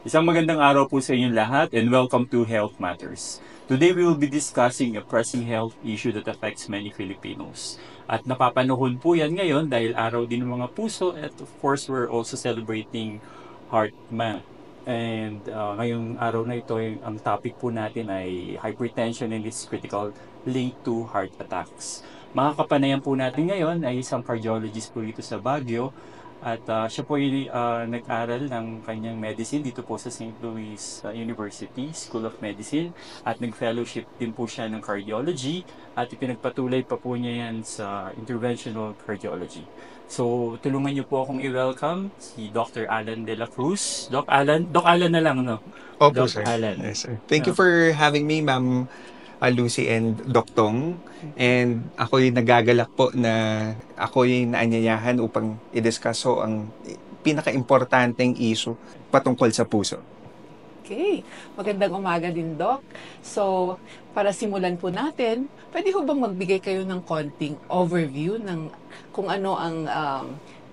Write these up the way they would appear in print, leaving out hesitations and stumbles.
Isang magandang araw po sa inyong lahat and welcome to Health Matters. Today we will be discussing a pressing health issue that affects many Filipinos. At napapanahon po yan ngayon dahil araw din ng mga puso at of course we're also celebrating Heart Month. And ngayong araw na ito, ang topic po natin ay hypertension and its critical link to heart attacks. Mga kapanayan po natin ngayon ay isang cardiologist po dito sa Baguio at siya po ay nag-aral ng kanyang medicine dito po sa St. Louis University School of Medicine at nag-fellowship din po siya ng cardiology at ipinagpatuloy pa po niya yan sa interventional cardiology. So, tulungan niyo po akong i-welcome si Dr. Alan De La Cruz. Doc Alan na lang, no? Opo, Doc sir. Alan. Yes, sir. Thank you for having me, Ma'am Lucy and Doc Tong. And ako yung nagagalak po na ako yung naanyayahan upang i-discuss ang pinaka-importanteng issue patungkol sa puso. Okay. Magandang umaga din, Doc. So, para simulan po natin, pwede ho bang magbigay kayo ng konting overview ng kung ano ang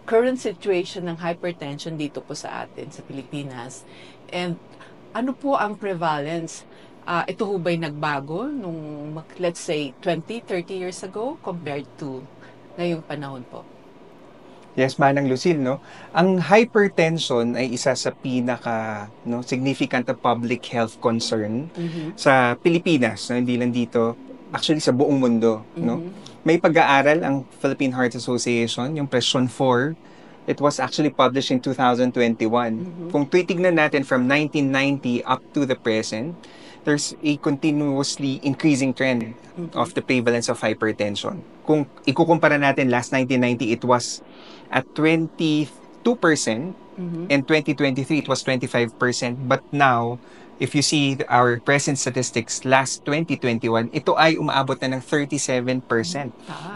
current situation ng hypertension dito po sa atin, sa Pilipinas? And ano po ang prevalence? Ito ho ba'y nagbago nung, let's say, 20, 30 years ago compared to ngayong panahon po? Yes, Manang Lucille, no? Ang hypertension ay isa sa significant na public health concern sa Pilipinas, no? Hindi lang dito, actually sa buong mundo, no? May pag-aaral ang Philippine Heart Association, yung Presyon 4. It was actually published in 2021. Kung titignan natin from 1990 up to the present, there's a continuously increasing trend of the prevalence of hypertension. Kung ikukumpara natin, last 1990, it was at 22%, and 2023, it was 25%. But now, if you see our present statistics, last 2021, ito ay umaabot na ng 37%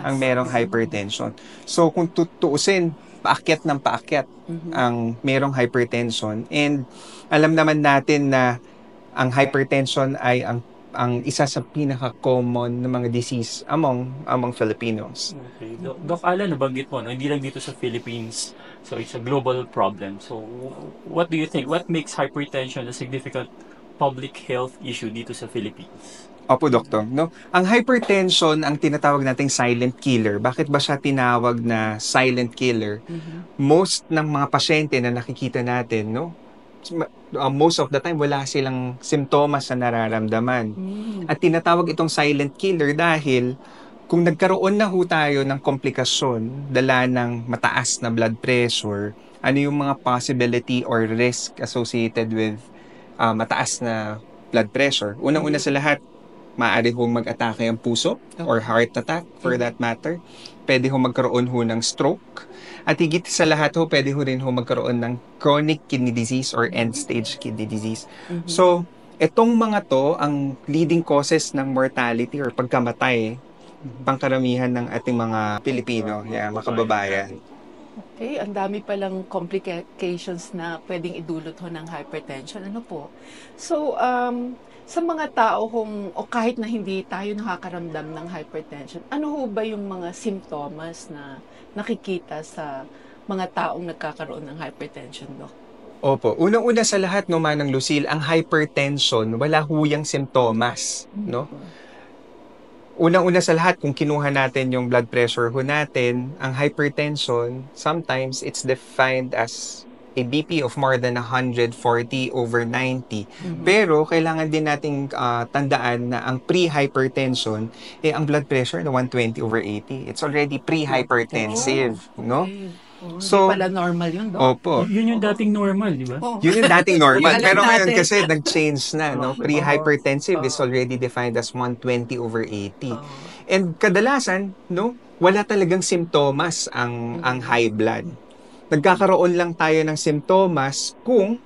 ang merong hypertension. So, kung tutuusin, paakyat ng paakyat ang merong hypertension. And alam naman natin na ang hypertension ay ang isa sa pinaka-common na mga disease among Filipinos. Okay. Doc Alan, nabanggit mo, no? Hindi lang dito sa Philippines. So, it's a global problem. So, what do you think? What makes hypertension a significant public health issue dito sa Philippines? Opo, Doktor. No? Ang hypertension, ang tinatawag nating silent killer. Bakit ba siya tinawag na silent killer? Most ng mga pasyente na nakikita natin, no? Most of the time, wala silang simptomas na nararamdaman. At tinatawag itong silent killer dahil kung nagkaroon na ho tayo ng komplikasyon, dala ng mataas na blood pressure, ano yung mga possibility or risk associated with mataas na blood pressure? Unang-una sa lahat, maaari hong mag-atake ang puso or heart attack for that matter. Pwede hong magkaroon ho ng stroke. At higit sa lahat ho, pwede ho rin ho magkaroon ng chronic kidney disease or end-stage kidney disease. So, itong mga to, ang leading causes ng mortality or pagkamatay, pangkaramihan ng ating mga Pilipino, mga kababayan. Okay, ang dami palang complications na pwedeng idulot ho ng hypertension. Ano po? So, sa mga tao o kahit na hindi tayo nakakaramdam ng hypertension, ano ho ba yung mga simptomas na nakikita sa mga taong nagkakaroon ng hypertension, Doc? Opo. Unang-una sa lahat, no, Manang Lucille, ang hypertension, wala huyang simptomas, no? Unang-una sa lahat, kung kinuha natin yung blood pressure ho natin, ang hypertension, sometimes it's defined as a BP of more than 140/90. Pero kailangan din nating tandaan na ang pre-hypertension, ang blood pressure na 120/80. It's already pre-hypertensive, no? So, hindi pala normal yun, Doc. Opo. Yun yung dating normal, di ba? Yun yung dating normal. Alam Pero ngayon natin. kasi nag-change na, no? Pre-hypertensive is already defined as 120/80. And kadalasan, no, wala talagang simptomas ang high blood. Nagkakaroon lang tayo ng simptomas kung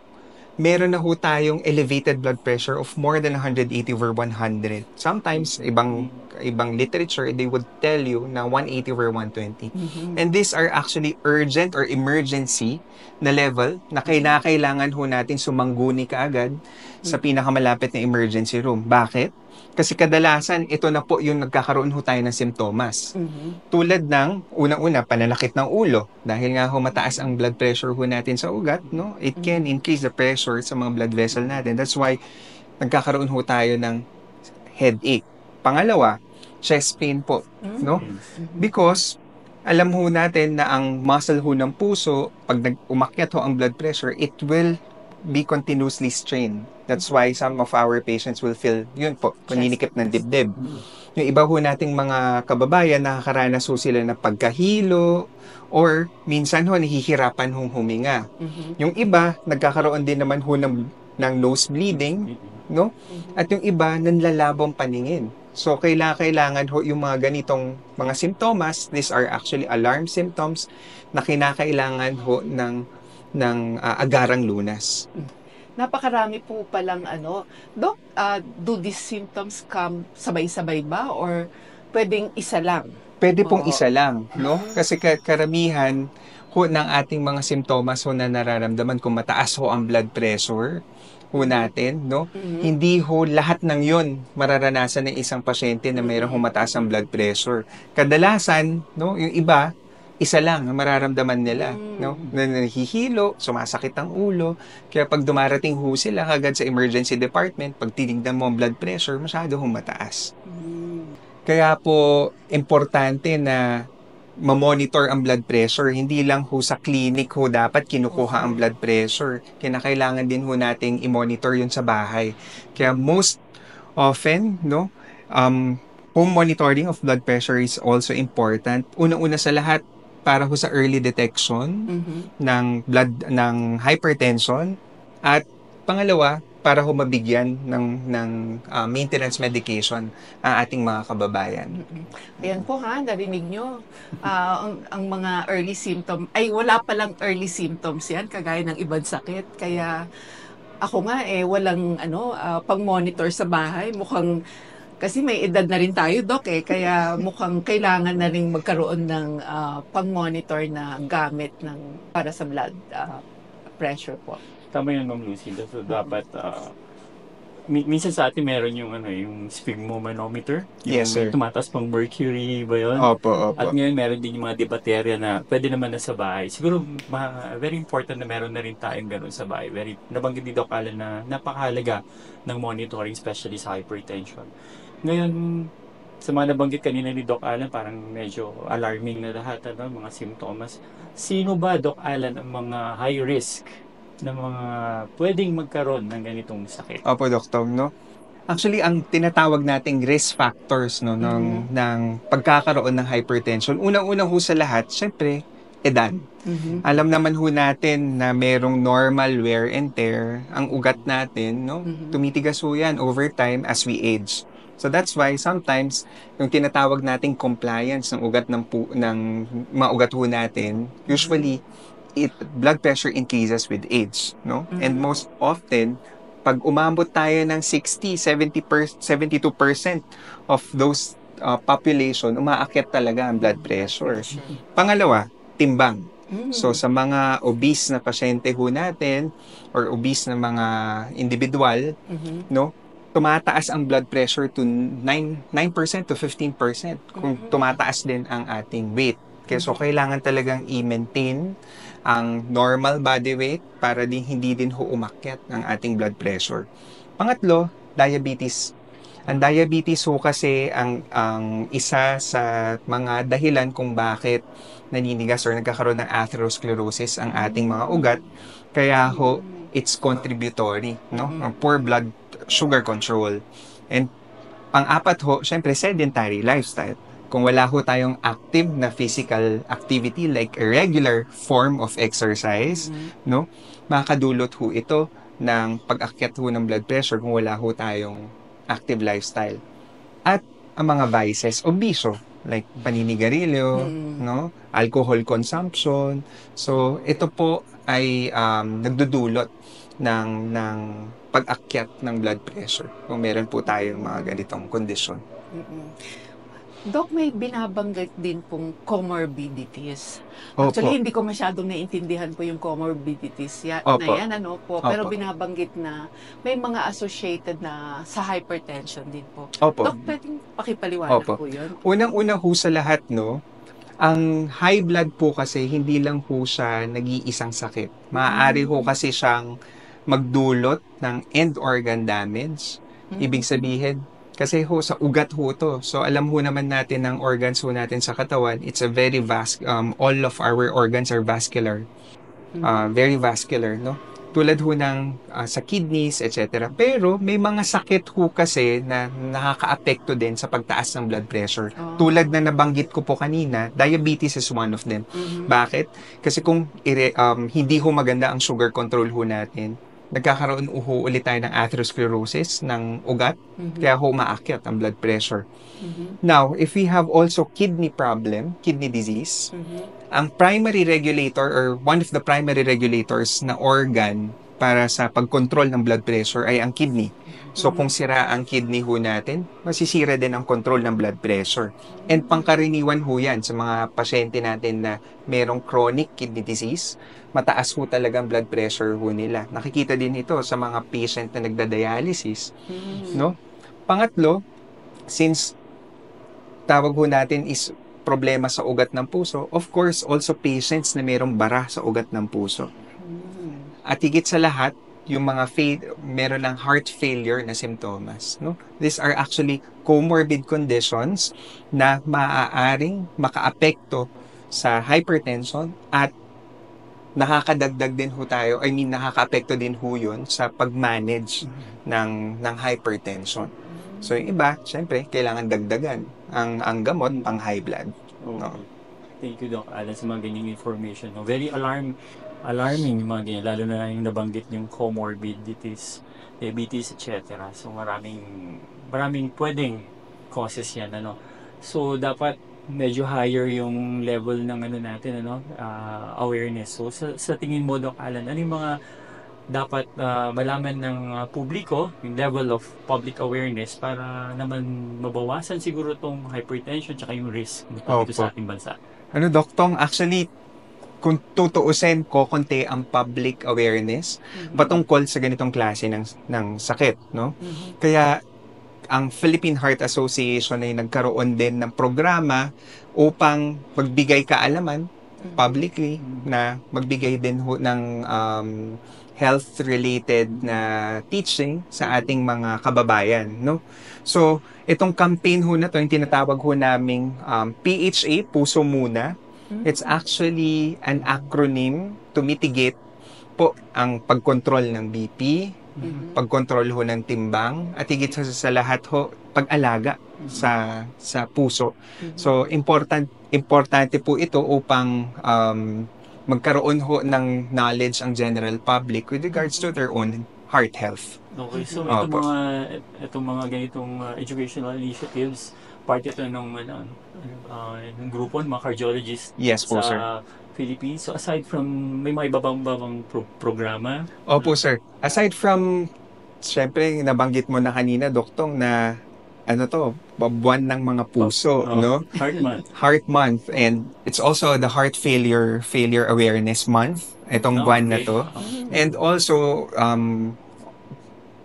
meron na ho tayong elevated blood pressure of more than 180/100. Sometimes, ibang ibang literature, they would tell you na 180 over 120. Mhm. And these are actually urgent or emergency na level na kailangan ho natin sumangguni kaagad sa pinakamalapit na emergency room. Bakit? Kasi kadalasan, ito na po yung nagkakaroon ho tayo ng simptomas. Mhm. Tulad ng, unang-una, pananakit ng ulo. Dahil nga ho mataas ang blood pressure ho natin sa ugat, no? It can increase the pressure sa mga blood vessel natin. That's why, nagkakaroon ho tayo ng headache. Pangalawa, chest pain po, no? Because, alam ho natin na ang muscle ho ng puso, pag umakyat ho ang blood pressure, it will be continuously strained. That's why some of our patients will feel, yun po, paninikip ng dibdib. Yung iba ho nating mga kababayan, nakakaranas ho sila ng pagkahilo, or minsan ho, nahihirapan hong huminga. Yung iba, nagkakaroon din naman ho ng nose bleeding, no? At yung iba, nanlalabong paningin. So, kailangan ho yung mga ganitong mga simptomas, these are actually alarm symptoms na kinakailangan ho ng agarang lunas. Napakarami po palang Doc, do these symptoms come sabay-sabay ba or pwedeng isa lang? Pwede pong Oo. isa lang, no? Kasi karamihan ho ng ating mga simptomas ho na nararamdaman kung mataas ho ang blood pressure ho natin, no? Hindi ho lahat ng yon mararanasan ng isang pasyente na mayroong ho mataas ang blood pressure. Kadalasan, no, yung iba, isa lang ang mararamdaman nila, no? Na nahihilo, sumasakit ang ulo. Kaya pag dumarating ho sila kagad sa emergency department, pag tinignan mo ang blood pressure, masyado ho mataas. Kaya po, importante na ma-monitor ang blood pressure. Hindi lang ho sa clinic ho dapat kinukuha ang blood pressure. Kinakailangan din ho nating i-monitor yun sa bahay. Kaya most often, no, home monitoring of blood pressure is also important. Unang-una sa lahat, para ho sa early detection ng hypertension, at pangalawa, para ho mabigyan ng maintenance medication ang ating mga kababayan. Ayan po narinig nyo. Ang mga early symptom, ay wala palang early symptoms yan, kagaya ng ibang sakit. Kaya ako nga walang pang-monitor sa bahay. Mukhang, kasi may edad na rin tayo, Doc kaya mukhang kailangan na rin magkaroon ng pang-monitor na gamit para sa blood pressure po. Tama yun, Ma'am Lucy. So, dapat, minsan sa atin meron yung sphygmomanometer. Yung Yes, sir. may tumataas pang mercury ba yun? Opo. At ngayon meron din yung mga debaterya na pwede naman na sa bahay. Siguro, very important na meron na rin tayong ganun sa bahay. Nabanggit ni Doc Alan na napakahalaga ng monitoring, especially sa hypertension. Ngayon, sa mga nabanggit kanina ni Doc Alan, parang medyo alarming na lahat, mga simptomas. Sino ba, Doc Alan, ang mga high risk na mga pwedeng magkaroon ng ganitong sakit? Opo, Doktor, no? Actually, ang tinatawag nating risk factors no ng pagkakaroon ng hypertension, unang-unang ho sa lahat, syempre, edad. Alam naman ho natin na merong normal wear and tear ang ugat natin, no? Tumitigas ho yan over time as we age. So that's why sometimes yung tinatawag nating compliance ng ugat ng mga ugat ho natin, usually blood pressure increases with age, no? And most often, pag umabot tayo ng 72% of those population, umaakyat talaga ang blood pressure. Pangalawa, timbang. So sa mga obese na pasyente ho natin or obese na mga individual, no? Tumataas ang blood pressure to 9% to 15% kung tumataas din ang ating weight. Okay, so kailangan talagang i-maintain ang normal body weight para hindi din ho umakyat ang ating blood pressure. Pangatlo, diabetes. Ang diabetes ho kasi ang isa sa mga dahilan kung bakit naninigas or nagkakaroon ng atherosclerosis ang ating mga ugat. Kaya ho, it's contributory, no? Poor blood sugar control. And pang-apat ho, syempre sedentary lifestyle. Kung wala ho tayong active na physical activity like a regular form of exercise, no? Makakadulot ho ito ng pag-akyat ho ng blood pressure kung wala ho tayong active lifestyle. At ang mga vices o bisyo like paninigarilyo, no? Alcohol consumption. So ito po ay nagdudulot ng pag-akyat ng blood pressure kung meron po tayong mga ganitong kondisyon. Doc, may binabanggit din pong comorbidities. Opo. Actually, hindi ko masyadong naintindihan po yung comorbidities na Opo. yan, ano po. Pero Opo. binabanggit na may mga associated na sa hypertension din po. Opo. Doc, pwedeng pakipaliwanag Opo. po yun? Unang-una ho sa lahat, no, ang high blood po kasi hindi lang po siya nag-iisang sakit. Maaari ho kasi siyang magdulot ng end organ damage. Ibig sabihin, kasi ho sa ugat ho to. So alam ho naman natin ng organs ho natin sa katawan, it's a very all of our organs are vascular. Very vascular, no? Tulad ho ng sa kidneys, etc. Pero may mga sakit ho kasi na nakakaapekto din sa pagtaas ng blood pressure. Tulad na nabanggit ko po kanina, diabetes is one of them. Bakit? Kasi kung hindi ho maganda ang sugar control ho natin, nagkakaroon ho ulit tayo ng atherosclerosis ng ugat, kaya ho maakyat ang blood pressure. Now, if we have also kidney problem, kidney disease, ang primary regulator or one of the primary regulators na organ para sa pagkontrol ng blood pressure ay ang kidney. So kung sira ang kidney ho natin, masisira din ang control ng blood pressure. And pangkaraniwan ho yan sa mga pasyente natin na merong chronic kidney disease, mataas ho talaga ang blood pressure ho nila. Nakikita din ito sa mga patient na nagda-dialysis. No? Pangatlo, since tawag ho natin is problema sa ugat ng puso, of course, also patients na mayroong bara sa ugat ng puso. At higit sa lahat, yung mga meron ng heart failure na simptomas. No? These are actually comorbid conditions na maaaring makaapekto sa hypertension at nakakadagdag din ho tayo, nakakaapekto din ho yun sa pag-manage ng hypertension. So yung iba, syempre, kailangan dagdagan ang gamot pang high blood. Okay. No? Thank you, Doc Alan, sa mga ganyang information. No? Very alarming yung mga ganyan, lalo na yung nabanggit yung comorbidities, diabetes, etc. So maraming pwedeng causes yan. Ano? So dapat medyo higher yung level ng natin, awareness. So sa tingin mo, Doc Alan, ano yung mga dapat malaman ng publiko, yung level of public awareness para naman mabawasan siguro itong hypertension tsaka yung risk dito sa ating bansa? Doktong, actually, kung tutuusin ko konti ang public awareness patungkol sa ganitong klase ng sakit, no? Kaya ang Philippine Heart Association ay nagkaroon din ng programa upang magbigay kaalaman publicly na magbigay din ng health-related na teaching sa ating mga kababayan, no? So, itong campaign ho na to, yung tinatawag ho naming PHA, Puso Muna. It's actually an acronym to mitigate po ang pagkontrol ng BP, pagkontrol ho ng timbang, at higit sa lahat ho, pag-alaga sa puso. So, importante po ito upang magkaroon ho ng knowledge ang general public with regards to their own heart health. Okay, so itong mga ganitong educational initiatives, part ito ng grupo ng mga cardiologists sa Philippines. So aside from, may mga ibang programa? Opo, sir. Aside from, syempre, nabanggit mo na kanina, Doktong, na buwan ng mga puso, no? Heart Month. And it's also the Heart Failure Awareness Month, itong buwan na to. And also,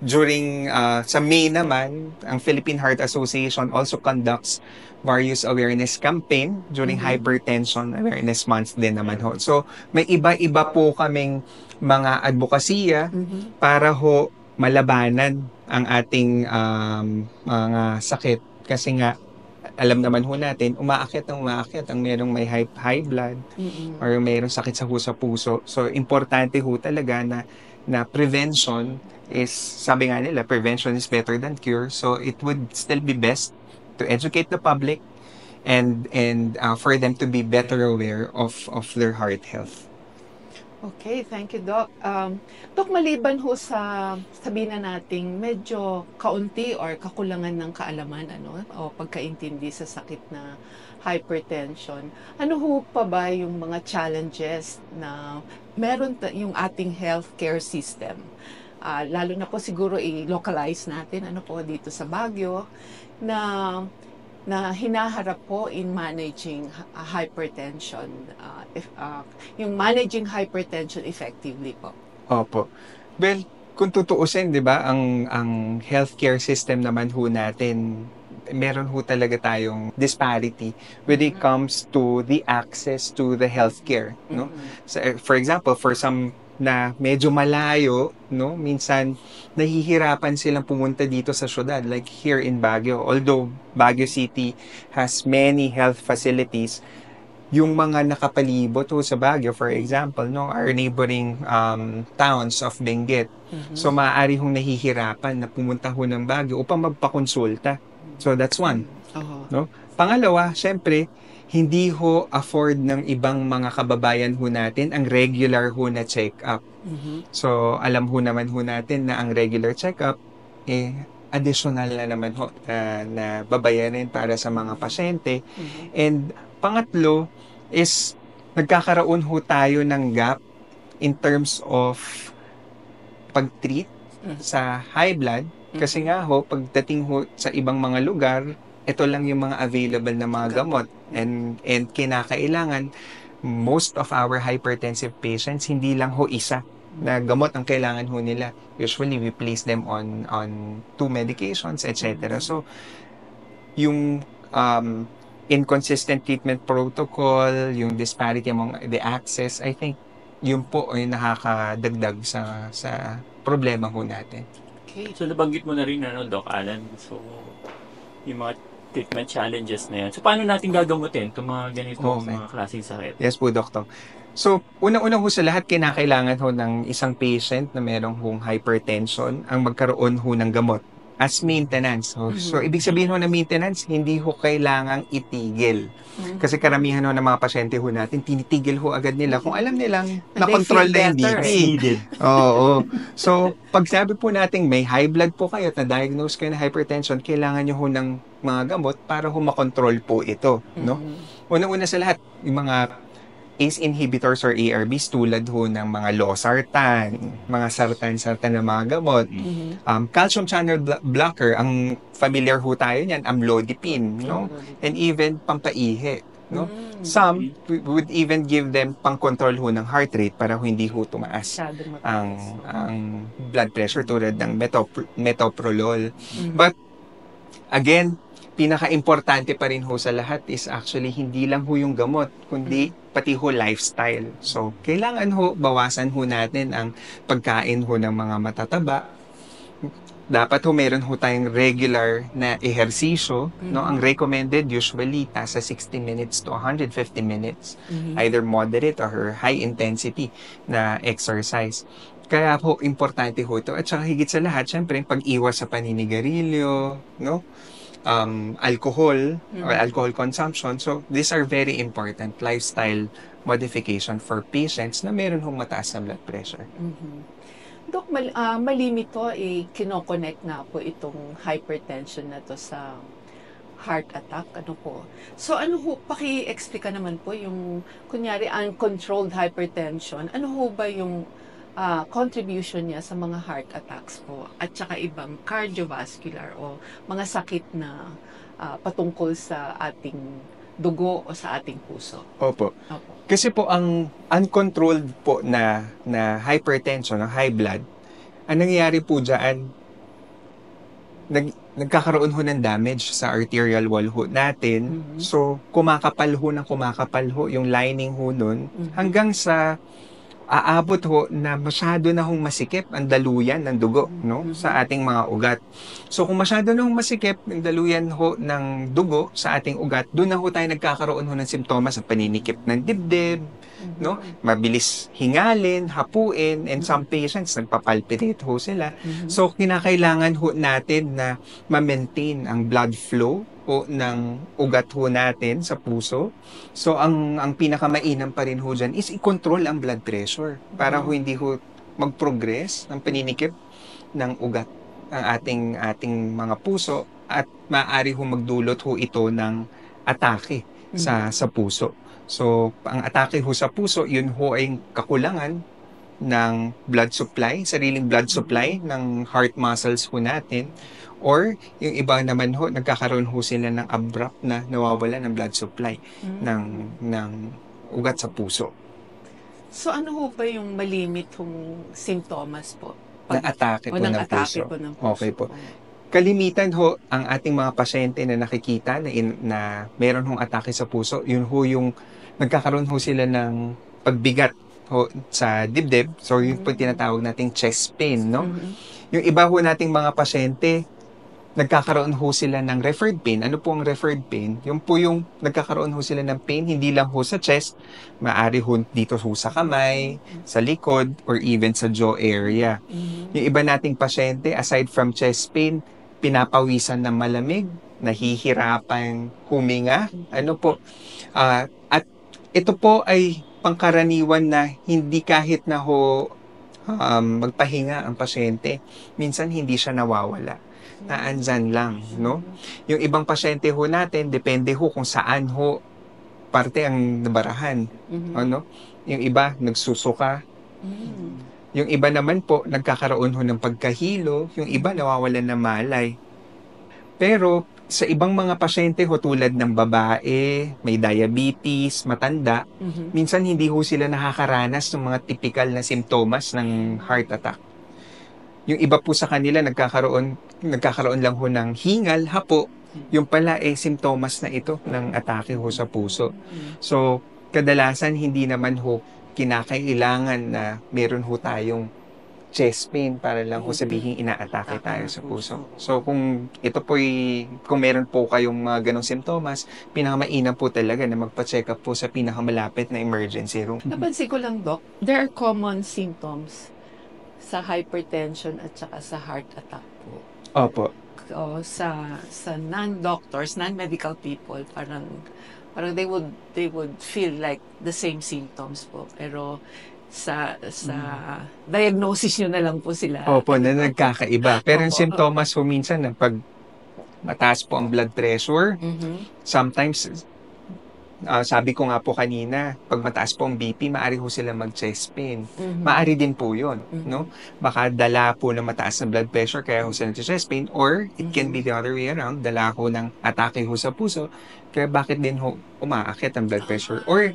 during, sa May naman, ang Philippine Heart Association also conducts various awareness campaign during Hypertension Awareness Month din naman ho. So, may iba-iba po kaming mga advokasya para ho malabanan ang ating mga sakit. Kasi nga, alam naman ho natin, umaakyat ang merong may high blood or merong sakit sa puso. So, importante ho talaga na prevention is, sabi nga nila, prevention is better than cure. So, it would still be best to educate the public and for them to be better aware of their heart health. Okay, thank you, Doc. Doc, maliban ho sa sabihin na nating medyo kaunti or kakulangan ng kaalaman o pagkaintindi sa sakit na hypertension, ano ho pa ba yung mga challenges na meron yung ating healthcare system? Lalo na po siguro i-localize natin dito sa Baguio na na hinaharap po in managing hypertension, yung managing hypertension effectively po? Opo. Well, kung tutuusin, 'di ba, ang healthcare system naman ho natin, meron ho talaga tayong disparity when it comes to the access to the healthcare, no? So, for example, for some na medyo malayo, no, minsan nahihirapan silang pumunta dito sa syudad, like here in Baguio. Although Baguio City has many health facilities, yung mga nakapalibot ho sa Baguio, for example, no, our neighboring towns of Benguet. So, maaari hong nahihirapan na pumunta ho ng Baguio upang magpakonsulta. So, that's one. No? Pangalawa, syempre, hindi ho afford ng ibang mga kababayan ho natin ang regular ho na check-up. So, alam ho naman ho natin na ang regular check-up, additional na naman ho na babayarin para sa mga pasyente. And pangatlo is nagkakaroon ho tayo ng gap in terms of pag-treat sa high blood. Kasi nga ho, pagdating ho sa ibang mga lugar, ito lang yung mga available na mga gamot. And kinakailangan, most of our hypertensive patients, hindi lang ho isa na gamot ang kailangan ho nila. Usually, we place them on 2 medications, etc. So, yung inconsistent treatment protocol, yung disparity among the access, I think, yun po ay nakakadagdag sa problema ho natin. Okay. So, nabanggit mo na rin, Doc Alan. So, yung mga treatment challenges na yan. So, paano natin gagamutin itong mga ganitong mga klaseng sakit? Yes po, Doctor. So, unang-unang ho sa lahat, kinakailangan ho ng isang patient na merong hong hypertension ang magkaroon ho ng gamot as maintenance. So, ibig sabihin ho na maintenance, hindi ho kailangang itigil. Kasi karamihan ho ng mga pasyente ho natin, tinitigil ho agad nila kung alam nilang na-control na yung BP. Oo. So, pag sabi po natin may high blood po kayo at na-diagnose kayo na hypertension, kailangan nyo ho ng mga gamot para ho makontrol po ito. No? Unang-una sa lahat, yung mga ACE inhibitors or ARBs tulad ho ng mga losartan, mga sartan na mga gamot. Calcium channel blocker, ang familiar ho tayo niyan, amlodipine, no? And even pampaihi, no? Some would even give them pang-control ho ng heart rate para ho hindi ho tumaas ang blood pressure tulad ng metoprolol. But again, pinaka-importante pa rin ho sa lahat is actually hindi lang ho yung gamot, kundi pati ho lifestyle. So, kailangan ho, bawasan ho natin ang pagkain ho ng mga matataba. Dapat ho meron ho tayong regular na ehersisyo. No? Ang recommended usually nasa 60 minutes to 150 minutes. Either moderate or high intensity na exercise. Kaya po, importante ho ito. At saka higit sa lahat, syempre, pag-iwas sa paninigarilyo, no? Alcohol or alcohol consumption. So, these are very important lifestyle modification for patients na meron hong mataas na blood pressure. Dok, malimit to, kinoconnect nga po itong hypertension na to sa heart attack, ano po. So, ano ho, paki-explica naman po yung, kunyari, uncontrolled hypertension, ano ho ba yung contribution niya sa mga heart attacks po at saka ibang cardiovascular o mga sakit na patungkol sa ating dugo o sa ating puso. Opo. Kasi po ang uncontrolled po na hypertension, na high blood, ang nangyayari po dyan, nagkakaroon ho ng damage sa arterial wall ho natin. So, kumakapal ho yung lining ho nun hanggang sa aabot ho na masyado na hong masikip ang daluyan ng dugo, no, sa ating mga ugat. So kung masyado na hong masikip ang daluyan ho ng dugo sa ating ugat, doon na ho tayo nagkakaroon ho ng simptomas ng paninikip ng dibdib, no, mabilis hingalin, hapuin, and some patients nagpapalpitate ho sila. So kinakailangan ho natin na ma-maintain ang blood flow o ng ugat ho natin sa puso. So, ang pinakamainam pa rin ho dyan is i-control ang blood pressure para ho hindi ho mag-progress ng paninikip ng ugat ang ating mga puso at maaari ho magdulot ho ito ng atake sa puso. So, ang atake ho sa puso, yun ho ay kakulangan ng blood supply, sariling blood supply ng heart muscles ho natin. Or yung iba naman ho, nagkakaroon ho sila ng abrupt na nawawala ng blood supply ng ugat sa puso. So ano ho ba yung malimit yung simptomas po? Na atake po ng ng atake puso. po ng puso. Okay po. Kalimitan ho, ang ating mga pasyente na nakikita na meron hong atake sa puso, yun ho yung nagkakaroon ho sila ng pagbigat ho sa dibdib. So yun po tinatawag nating chest pain, no? Yung iba ho nating mga pasyente, nagkakaroon ho sila ng referred pain. Ano po ang referred pain? Yung po yung nagkakaroon ho sila ng pain, hindi lang ho sa chest, maaari ho dito ho sa kamay, sa likod, or even sa jaw area. Yung iba nating pasyente, aside from chest pain, pinapawisan ng malamig, nahihirapan huminga, ano po. At ito po ay pangkaraniwan na hindi kahit na ho magpahinga ang pasyente, minsan hindi siya nawawala. Naandyan lang, no? Yung ibang pasyente ho natin, depende ho kung saan ho parte ang nabarahan. Ano? Yung iba, nagsusuka. Yung iba naman po, nagkakaroon ho ng pagkahilo. Yung iba, nawawalan ng malay. Pero, sa ibang mga pasyente ho, tulad ng babae, may diabetes, matanda, minsan hindi ho sila nakakaranas ng mga typical na simptomas ng heart attack. Yung iba po sa kanila, nagkakaroon lang ho ng hingal, hapo. Yung pala simptomas na ito ng atake ho sa puso. So, kadalasan hindi naman ho kinakailangan na meron ho tayong chest pain para lang ho sabihin inaatake tayo sa puso. So, kung meron po kayong mga ganong simptomas, pinakamainam po talaga na magpa-check up po sa pinakamalapit na emergency room. Napansin ko lang, Doc, there are common symptoms sa hypertension at saka sa heart attack po. Opo. Sa non-doctors, non-medical people, parang they would feel like the same symptoms po. Pero sa diagnosis nyo na lang po sila. Opo, na nagkakaiba. Pero yung Opo. symptomas po minsan, pag mataas po ang blood pressure, sometimes, sabi ko nga po kanina, pag mataas po ang BP, maaari ho sila mag-chest pain. Maaari din po yun, no? Baka dala po ng mataas na blood pressure, kaya ho sila chest pain, or it can be the other way around, dala ho ng atake ho sa puso, kaya bakit din ho umaakit ang blood pressure? Or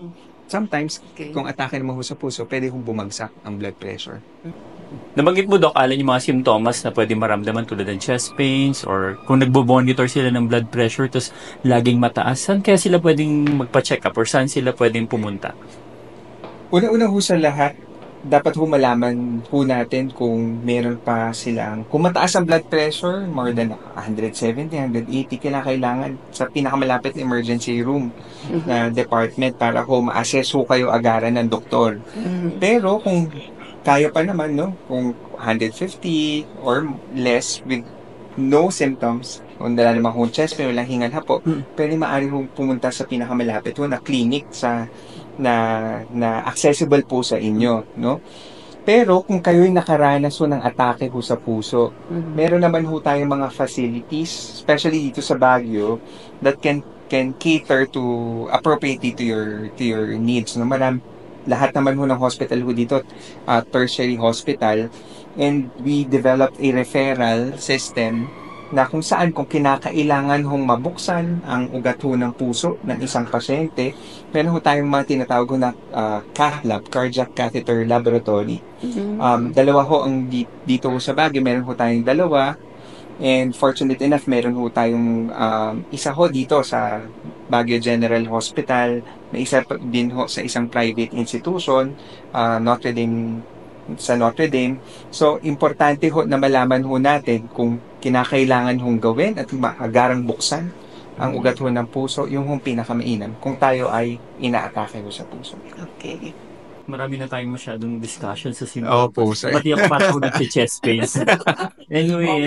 sometimes, kung atake naman ho sa puso, pwede hong bumagsak ang blood pressure. Nabanggit mo, Doc, Alan, yung mga simptomas na pwede maramdaman tulad ng chest pains or kung nagbo-monitor sila ng blood pressure tapos laging mataas, saan kaya sila pwedeng magpa-check up or saan sila pwedeng pumunta? Una-una ho sa lahat, dapat ho malaman ho natin kung meron pa silang, kung mataas ang blood pressure, more than 170, 180, kailangan sa pinakamalapit na emergency room na department para ho ma-assess ho kayo agaran ng doktor. Pero kung kaya pa naman, no? Kung 150 or less with no symptoms, kung dala naman kung chest pain, walang hingal hapo, pwede maaari hong pumunta sa pinakamalapit ho na clinic na accessible po sa inyo, no? Pero kung kayo'y nakaranas ho ng atake ho sa puso, meron naman ho tayong mga facilities, especially dito sa Baguio, that can cater to appropriately to your needs, no? Lahat naman ho ng hospital ho dito, tertiary hospital, and we developed a referral system na kung saan kung kinakailangan hong mabuksan ang ugat ho ng puso ng isang pasyente, meron ho tayong mga tinatawag ho na cath lab, cardiac catheter laboratory. Dalawa ho ang dito ho sa Baguio, meron ho tayong dalawa, and fortunate enough, meron ho tayong isa ho dito sa Baguio General Hospital, may isa din ho sa isang private institution, Notre Dame. So, importante ho na malaman ho natin kung kinakailangan hong gawin at maagarang buksan ang ugat ho ng puso, yung hong pinakamainam kung tayo ay inaatake ho sa puso. Okay. Marami na tayong masyadong discussion sa symptoms. Opo, sir. Pati ako parang nag-chest pains. Anyway,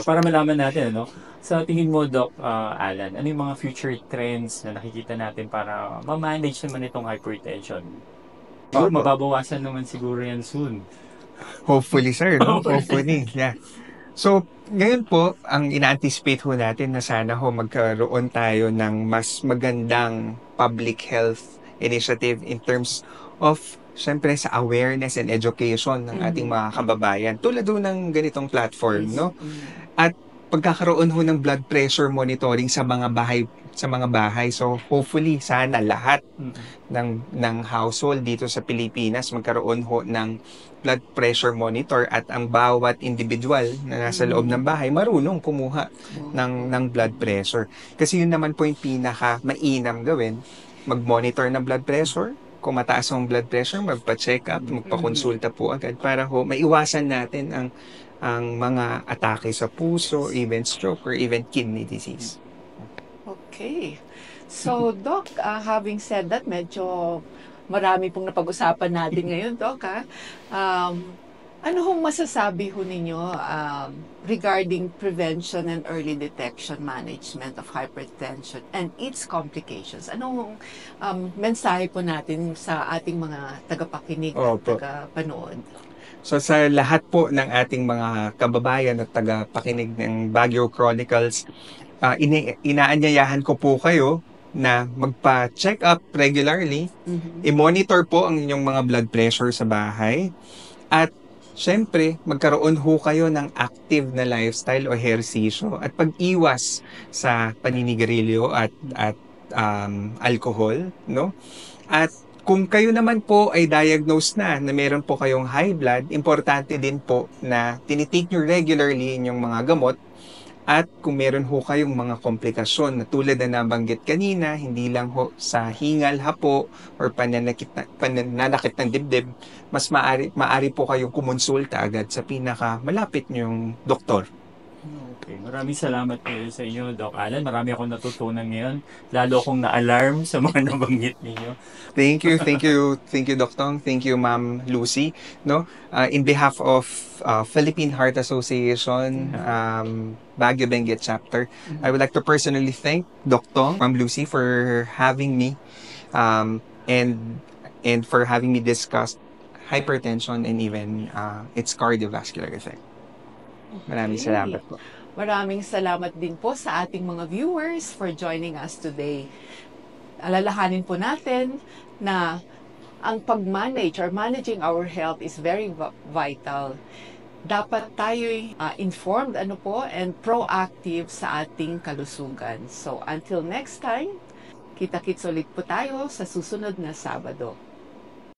para malaman natin, no? Sa tingin mo, Doc Alan, ano yung mga future trends na nakikita natin para ma-manage naman itong hypertension? Siguro mababawasan naman siguro yan soon. Hopefully, sir. No? Hopefully, yeah. So, ngayon po, ang ina-anticipate ho natin na sana ho magkaroon tayo ng mas magandang public health initiative in terms of syempre sa awareness and education ng ating mga kababayan. Tulad ho ng ganitong platform, no? At pagkakaroon ho ng blood pressure monitoring sa mga bahay. So hopefully sana lahat ng household dito sa Pilipinas magkaroon ho ng blood pressure monitor at ang bawat individual na nasa loob ng bahay marunong kumuha ng blood pressure. Kasi yun naman po yung pinaka mainam gawin, mag-monitor ng blood pressure. Kung mataas ang blood pressure, magpa-check up, magpa-konsulta po agad para ho maiwasan natin ang mga atake sa puso, even stroke, or even kidney disease. Okay. So, Doc, having said that, medyo marami pong napag-usapan natin ngayon, Doc, ha? Ano hong masasabi ho ninyo regarding prevention and early detection management of hypertension and its complications? Ano hong mensahe po natin sa ating mga tagapakinig at tagapanood? So sa lahat po ng ating mga kababayan at tagapakinig ng Baguio Chronicles, inaanyayahan ko po kayo na magpa-check up regularly, i-monitor po ang inyong mga blood pressure sa bahay, at syempre, magkaroon ho kayo ng active na lifestyle o ehersisyo at pag-iwas sa paninigarilyo at alcohol, no? At kung kayo naman po ay diagnosed na meron po kayong high blood, importante din po na tinitake nyo regularly inyong mga gamot. At kung meron ho kayong mga komplikasyon na tulad na nabanggit kanina, hindi lang ho sa hingal, hapo, or pananakit ng dibdib, mas maari po kayong kumonsulta agad sa pinaka malapit nyong doktor. Okay, maraming salamat po sa inyo, Doc Alan. Marami akong natutunan ngayon. Lalo akong na-alarm sa mga nabanggit ninyo. Thank you, Doc Tong. Thank you, Ma'am Lucy. No, in behalf of Philippine Heart Association, Baguio Benguet Chapter, I would like to personally thank Doc Tong, Ma'am Lucy, for having me, and for having me discuss hypertension and even its cardiovascular effect. Maraming salamat po. Maraming salamat din po sa ating mga viewers for joining us today. Alalahanin po natin na ang pag-manage or managing our health is very vital. Dapat tayo'y informed and proactive sa ating kalusugan. So until next time, kita-kits ulit po tayo sa susunod na Sabado.